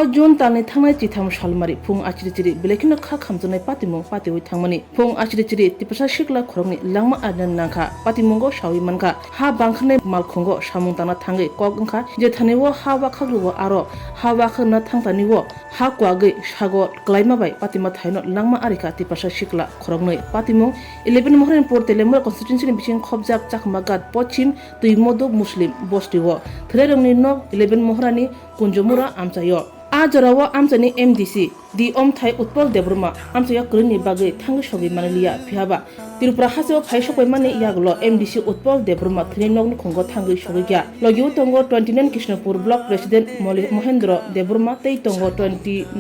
O June talni thangnai chitham shalmari phung achiri chiri belekino kha khamjanai patimung patiwi thangmani phung achiri chiri Tiprasani Khoroknwi langma adan nangkha patimungo shawi mankha ha bangkhane malkhungo samung tangna thangai kok wngkha je thaniwo ha wakhagluwo aro ha wakhna thangtaniwo ha Kuwagwi sago klaima bai patima thaino langma arika Tiprasani Khoroknwi patimung 11 mohrin por telemura constituency ni bising Phobjag chakmagat pochim tuimodo muslim bostiwo thlerongni nok 11 mohrani kunjumura amchayo a jorawa amchani MDC di Uomthai Utpal debruma amchaya kruni bagai thangi sogi manaliya phihaba Tirupra haseo phaisokoi mani yagulo MDC Utpal debruma Thwinai Nukhungo thangi Sogwikha logiu tongo 29 Krishnapur block president Mohendro debruma tei tongo 29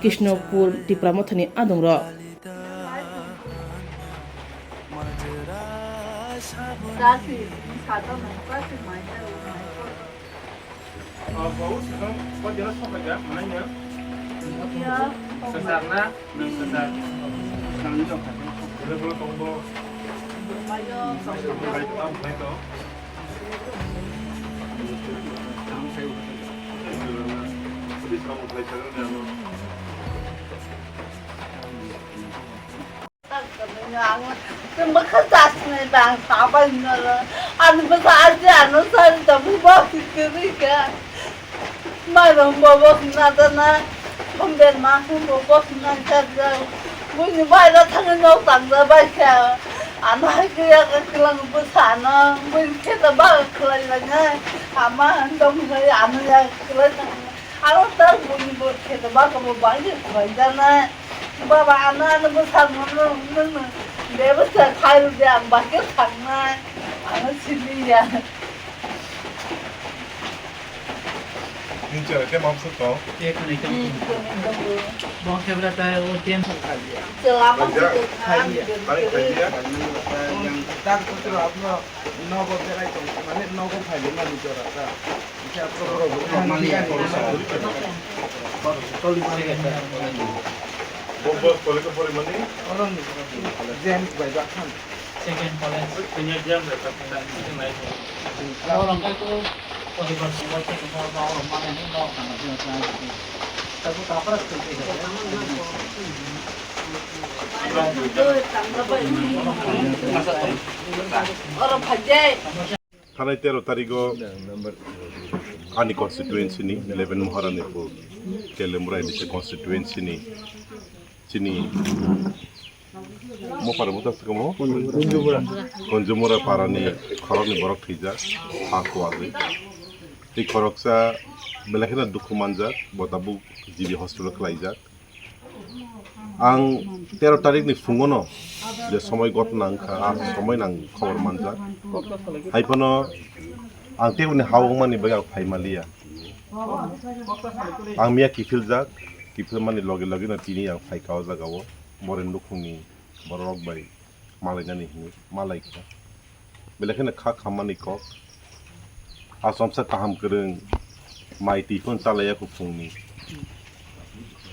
Krishnapur Tiprasani adungro Bau sekarang kok jelas kok enggak mananya? Iya. Sesarna dan sesar. Nang itu kan. Boleh combo. Ayo. Sampai itu apa itu? Jadi kamu belajar dan Mayroong bobos natin na pambelma, bobos na siya. Bunyi bayar tangan mau tangga baca. Anak kaya kelang busana, bunyi kita bawa kelailannya. Ama dom saya anak yang kelailan. Anak tak bunyi buat kita bawa kamu banyak kelailannya. Bawa anak busana nung dia besar kayu dia bakal tangan. Anak sini ya. 진짜 꽤 맘쓸까? ये करने का बहुत से बड़ा है वो टेम खा लिया Selama खा लिया yang tak betul apa nogo terai tu mana nogo file mana bicara tak bisa pro malia Bobot boleh ke boleh mana? orang jam banyak kan second college Punya jam dekat kita naik. orang itu kalau bersama kita mau orang mana ini mau sama dia lagi tapi tak apa tu orang bajai Tanah tero tarigo ani constituency ni 11 Muharram itu kelemura di constituency ni sini mau pada mutas kamu konjumura parani Khoroknwi borok hija aku Kuwagwi di Khoroksa belakina dukumanjat botabu jibi hospital kelaijat ang 13 tarik ni fungono je সময় গত nangka সময় nang khobor manjat haipono ang teuni hawngmani baga phaimalia ang mia kifil mani loge na tini ang phai kaw jagawo boren Nukhungni borok bai malainani hini malaika belakina kha khamani kok asomsa kaham kereng mai tifon talaya ku phungni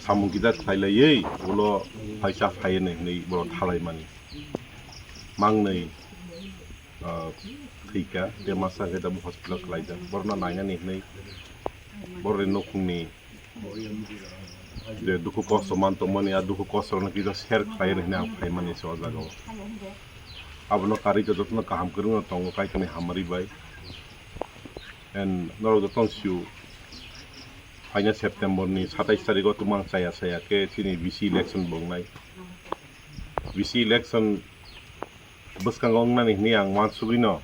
samung kita thailai ulo phaisa phaine nei boro thalai mani mangnei thika de masa ke dabu hospital klaija borna naina nei boren Nukhungni de duku kosto manto mani a duku kosto na kita share khair ne ang khai mani so jago abno kari to jotno kaham kerung tongo kai kani hamari bai and noro jotong siu hanya September ni 27 tarik tumang saya ke sini BC election bongnai BC election buskangong na ni ang mansugino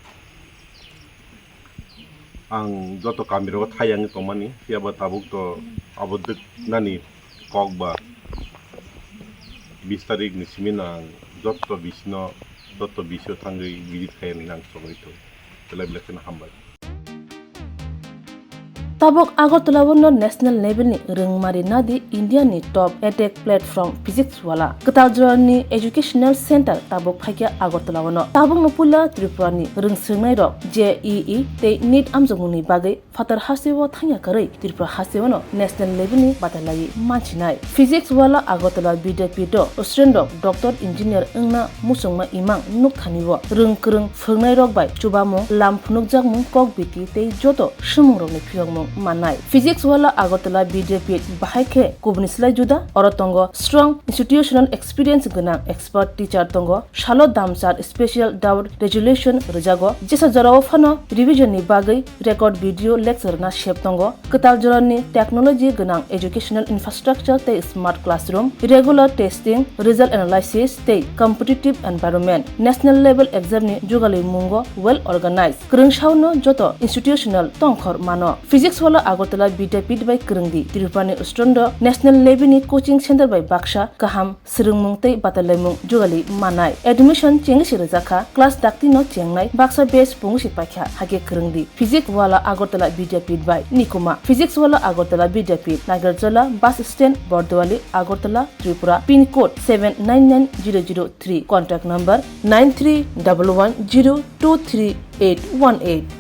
ang joto kamiro thayang to mani siaba tabuk to aboduk nani kogba 20 tarik ni siminang joto bisno joto bisyo thangai visit khayan nang sogoi to telai belakena hambal tabok Agartala wono national level ni rungmari nadi India ni top edtech platform physics wala Katal ni educational center tabok phakya Agartala wono tabok no pula Tiprasani rungsngai rok JEE te NEET amjongni bagai fatar hasewo thanya karai Tripura hasewono national level ni batalai manchinai physics wala Agartala Vidyapito student doctor engineer engna musungma imang Nukhaniwo rungkrung phungnai rok bai chubamo lam phunukjak mung kok biti te joto shumung rok ni phiyongmung manai physics wala Agartala Vidyapit bahaike kubnislai juda orotongo strong institutional experience gana expert teacher tongo shalo damsar special doubt resolution rejago jesa jarawo phano revision ni bagai record video lecture na shep tongo Katal ni technology gana educational infrastructure te smart classroom regular testing result analysis te competitive environment national level exam ni jugali mungo well organized krungshauno joto institutional tongkhor mano physics wala Agartala Vidyapit by krungdi Tripurani ustondo national level ni coaching center by Baksha kaham srungmung te batalemung jugali manai admission chengsi rajaka class dakti no chengnai Baksha base pungsi pakha hage krungdi physics wala Agartala Vidyapit by nikuma physics wala Agartala Vidyapit Nagarjala bus stand Bordwali Agartala Tripura pin code 799003 contact number 9311023818